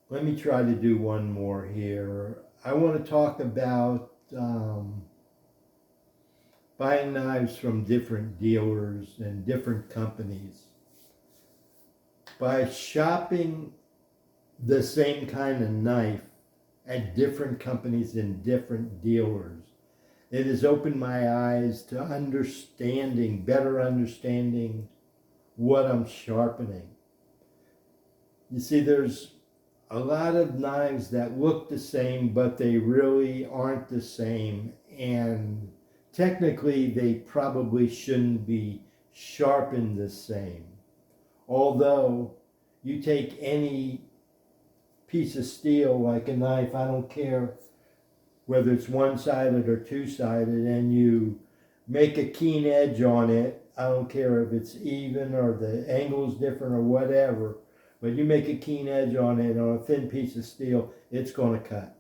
Let me try to do one more here. I want to talk about buying knives from different dealers and different companies. By shopping the same kind of knife at different companies and different dealers, it has opened my eyes to better understanding what I'm sharpening. You see, there's a lot of knives that look the same, but they really aren't the same. And technically, they probably shouldn't be sharpened the same. Although, you take any piece of steel, like a knife, I don't care whether it's one-sided or two-sided, and you make a keen edge on it, I don't care if it's even or the angle's different or whatever, but you make a keen edge on it on a thin piece of steel, it's going to cut.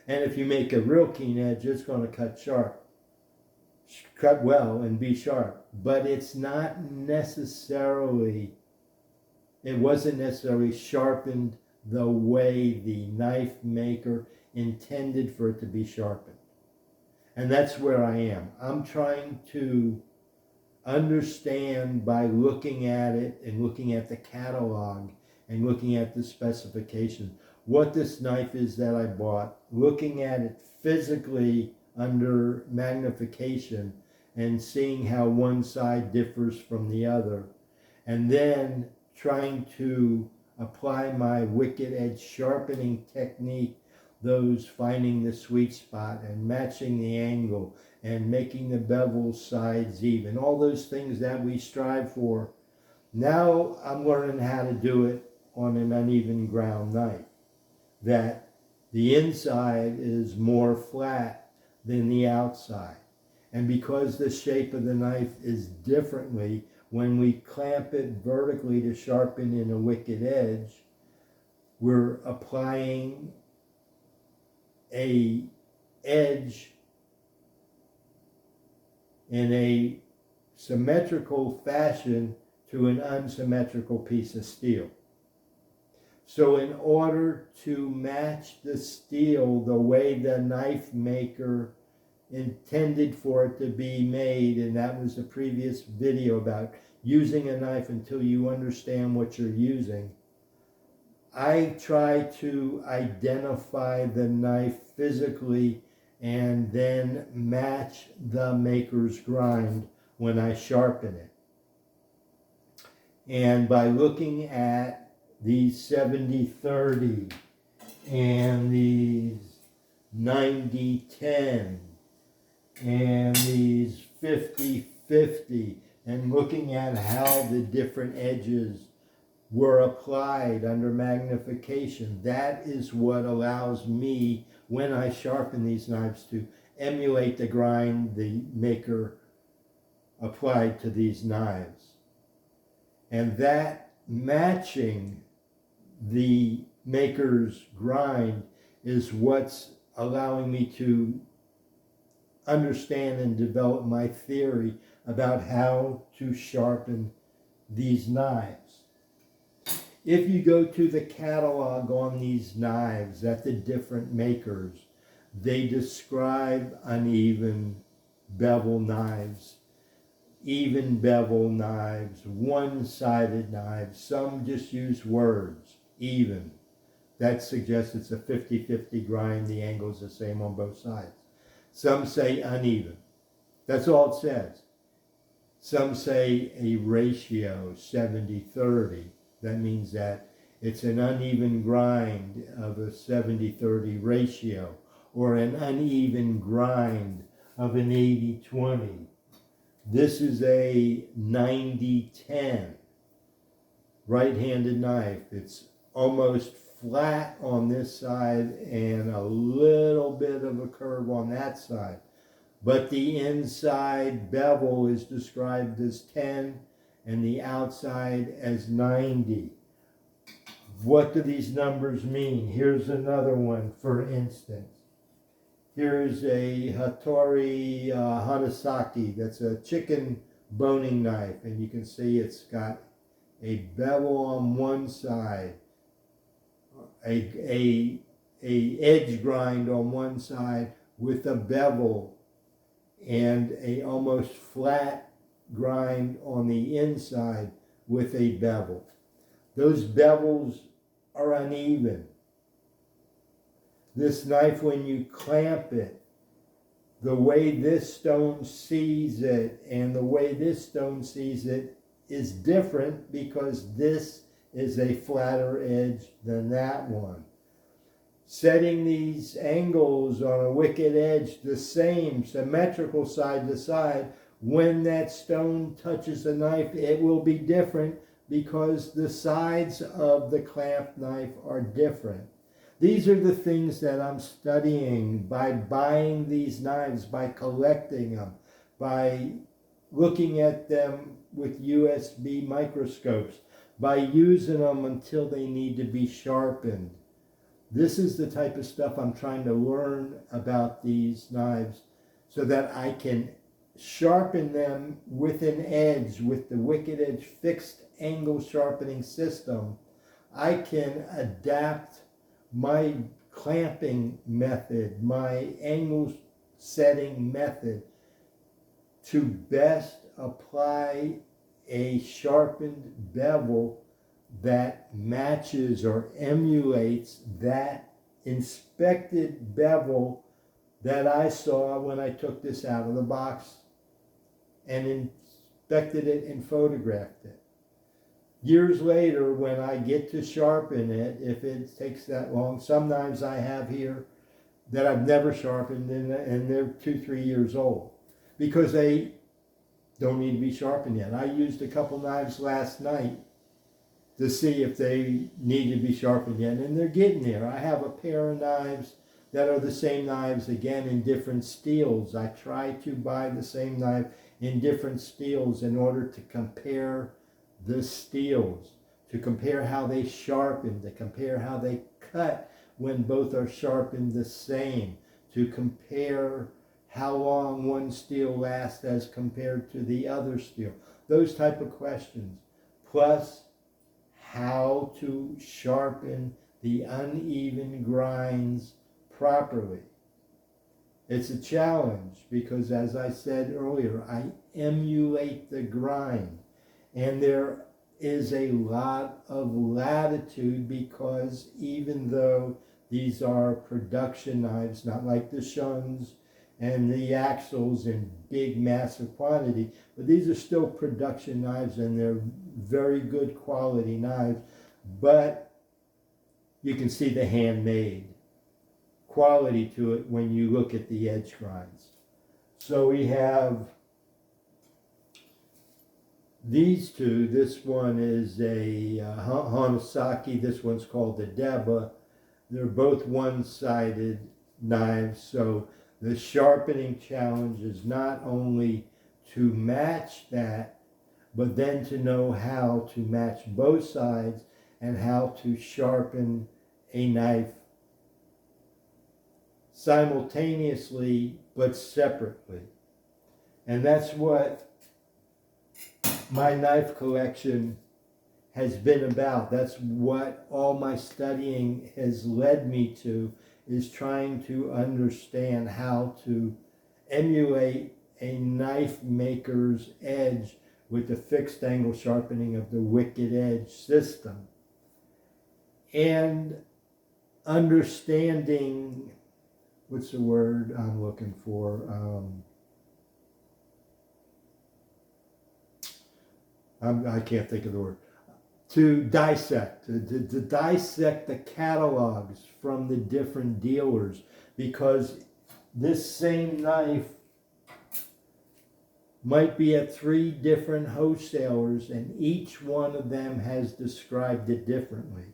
And if you make a real keen edge, it's going to cut sharp. Cut well and be sharp. But it's not necessarily, it wasn't necessarily sharpened the way the knife maker intended for it to be sharpened. And that's where I am. I'm trying to understand by looking at it and looking at the catalog and looking at the specification what this knife is that I bought, looking at it physically under magnification and seeing how one side differs from the other, and then trying to apply my wicked edge sharpening technique, those finding the sweet spot and matching the angle and making the bevel sides even, all those things that we strive for. Now I'm learning how to do it on an uneven ground knife, that the inside is more flat than the outside. And because the shape of the knife is differently, when we clamp it vertically to sharpen in a wicked edge, we're applying a edge in a symmetrical fashion to an unsymmetrical piece of steel. So in order to match the steel the way the knife maker intended for it to be made, and that was the previous video about using a knife until you understand what you're using, I try to identify the knife physically and then match the maker's grind when I sharpen it. And by looking at these 70-30 and these 90-10 and these 50-50 and looking at how the different edges were applied under magnification, that is what allows me, when I sharpen these knives, to emulate the grind the maker applied to these knives. And that matching the maker's grind is what's allowing me to understand and develop my theory about how to sharpen these knives. If you go to the catalog on these knives at the different makers, they describe uneven bevel knives, even bevel knives, one-sided knives. Some just use words, even. That suggests it's a 50-50 grind, the angle's the same on both sides. Some say uneven. That's all it says. Some say a ratio, 70-30. That means that it's an uneven grind of a 70-30 ratio, or an uneven grind of an 80-20. This is a 90-10 right-handed knife. It's almost flat on this side and a little bit of a curve on that side. But the inside bevel is described as 10 and the outside as 90. What do these numbers mean? Here's another one, for instance. Here's a Hattori Hanasaki. That's a chicken boning knife, and you can see it's got a bevel on one side a edge grind on one side with a bevel and a almost flat grind on the inside with a bevel. Those bevels are uneven. This knife, when you clamp it, the way this stone sees it and the way this stone sees it is different because this is a flatter edge than that one. Setting these angles on a wicked edge the same, symmetrical side to side, when that stone touches the knife, it will be different because the sides of the clamp knife are different. These are the things that I'm studying by buying these knives, by collecting them, by looking at them with USB microscopes, by using them until they need to be sharpened. This is the type of stuff I'm trying to learn about these knives so that I can sharpen them with an edge, with the wicked edge fixed angle sharpening system. I can adapt my clamping method, my angle setting method to best apply a sharpened bevel that matches or emulates that inspected bevel that I saw when I took this out of the box and inspected it and photographed it. Years later, when I get to sharpen it, if it takes that long, some knives I have here that I've never sharpened and they're 2-3 years old because they don't need to be sharpened yet. I used a couple knives last night to see if they need to be sharpened yet, and they're getting there. I have a pair of knives that are the same knives, again, in different steels. I try to buy the same knife in different steels in order to compare the steels, to compare how they sharpen, to compare how they cut when both are sharpened the same, to compare how long one steel lasts as compared to the other steel. Those type of questions. Plus, how to sharpen the uneven grinds properly. It's a challenge because, as I said earlier, I emulate the grind. And there is a lot of latitude because even though these are production knives, not like the Shuns and the Axles in big, massive quantity, but these are still production knives and they're very good quality knives, but you can see the handmade quality to it when you look at the edge grinds. So we have these two. This one is a Hanasaki. This one's called the Deba. They're both one-sided knives, so the sharpening challenge is not only to match that, but then to know how to match both sides and how to sharpen a knife simultaneously but separately. And that's what my knife collection has been about. That's what all my studying has led me to, is trying to understand how to emulate a knife maker's edge with the fixed angle sharpening of the wicked edge system. And understanding, what's the word I'm looking for? I can't think of the word. To dissect, to dissect the catalogs from the different dealers, because this same knife might be at 3 different wholesalers and each one of them has described it differently.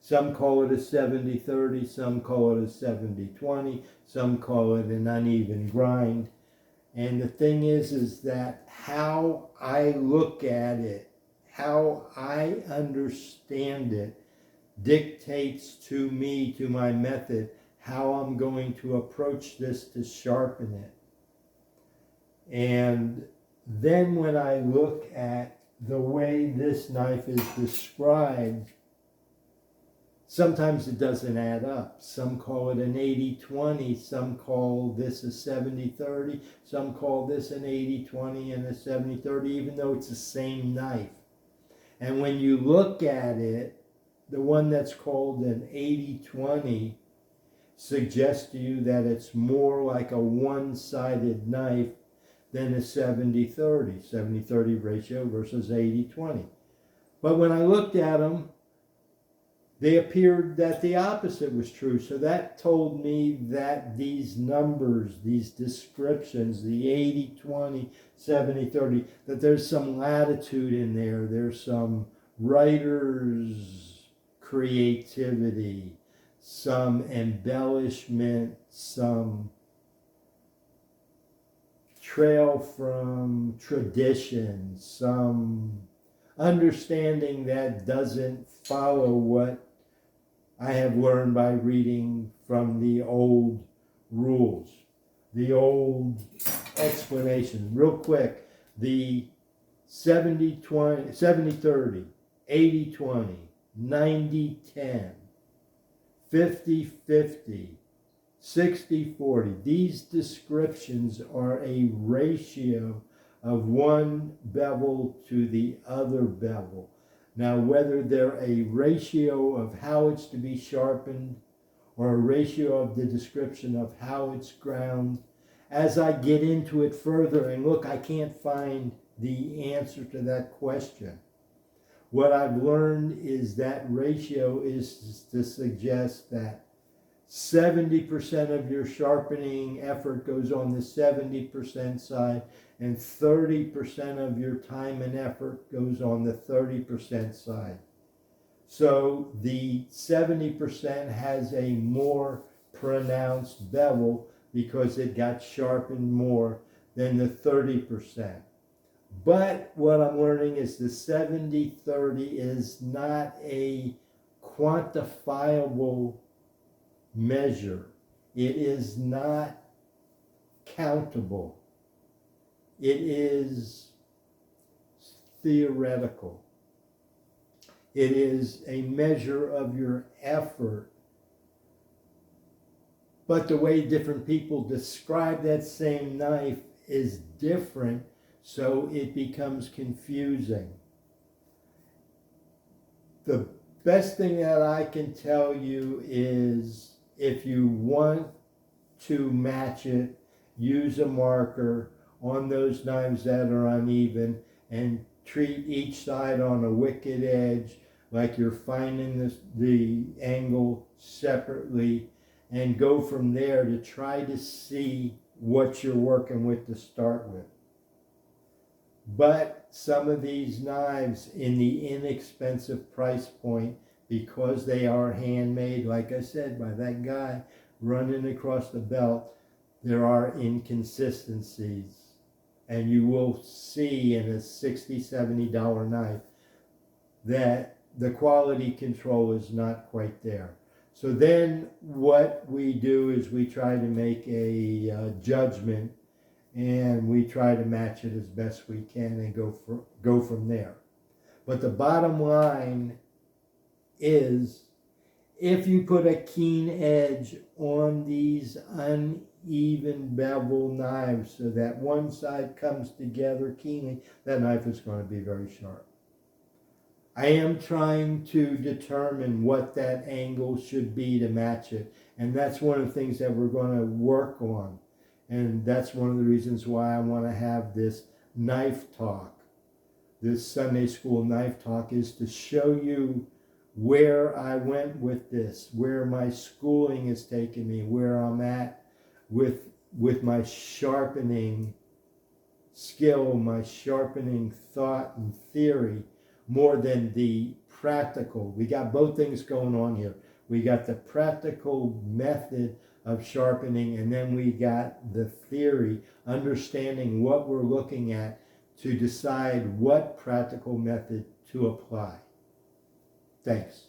Some call it a 70-30, some call it a 70-20, some call it an uneven grind. And the thing is that how I look at it, how I understand it, dictates to me, to my method, how I'm going to approach this to sharpen it. And then when I look at the way this knife is described, sometimes it doesn't add up. Some call it an 80-20, some call this a 70-30, some call this an 80-20 and a 70-30, even though it's the same knife. And when you look at it, the one that's called an 80-20 suggests to you that it's more like a one-sided knife than a 70-30, 70-30 ratio versus 80-20. But when I looked at them, they appeared that the opposite was true. So that told me that these numbers, these descriptions, the 80-20, 70-30, that there's some latitude in there. There's some writer's creativity, some embellishment, some trail from tradition, some understanding that doesn't follow what I have learned by reading from the old rules, the old explanations. Real quick, the 70-20, 70-30, 80-20, 90-10, 50-50, 60-40. These descriptions are a ratio of one bevel to the other bevel. Now, whether they're a ratio of how it's to be sharpened or a ratio of the description of how it's ground, as I get into it further and look, I can't find the answer to that question. What I've learned is that ratio is to suggest that 70% of your sharpening effort goes on the 70% side, and 30% of your time and effort goes on the 30% side. So the 70% has a more pronounced bevel because it got sharpened more than the 30%. But what I'm learning is the 70-30 is not a quantifiable measure. It is not countable. It is theoretical. It is a measure of your effort. But the way different people describe that same knife is different, so it becomes confusing. The best thing that I can tell you is if you want to match it, use a marker on those knives that are uneven and treat each side on a wicked edge like you're finding the angle separately, and go from there to try to see what you're working with to start with. But some of these knives in the inexpensive price point, because they are handmade, like I said, by that guy running across the belt, there are inconsistencies. And you will see in a $60, $70 knife that the quality control is not quite there. So then what we do is we try to make a judgment, and we try to match it as best we can and go from there. But the bottom line is, if you put a keen edge on these uneven bevel knives so that one side comes together keenly, that knife is going to be very sharp. I am trying to determine what that angle should be to match it, and that's one of the things that we're going to work on. And that's one of the reasons why I want to have this knife talk. This Sunday school knife talk is to show you where I went with this, where my schooling has taken me, where I'm at with my sharpening skill, my sharpening thought and theory, more than the practical. We got both things going on here. We got the practical method of sharpening, and then we got the theory, understanding what we're looking at to decide what practical method to apply. Thanks.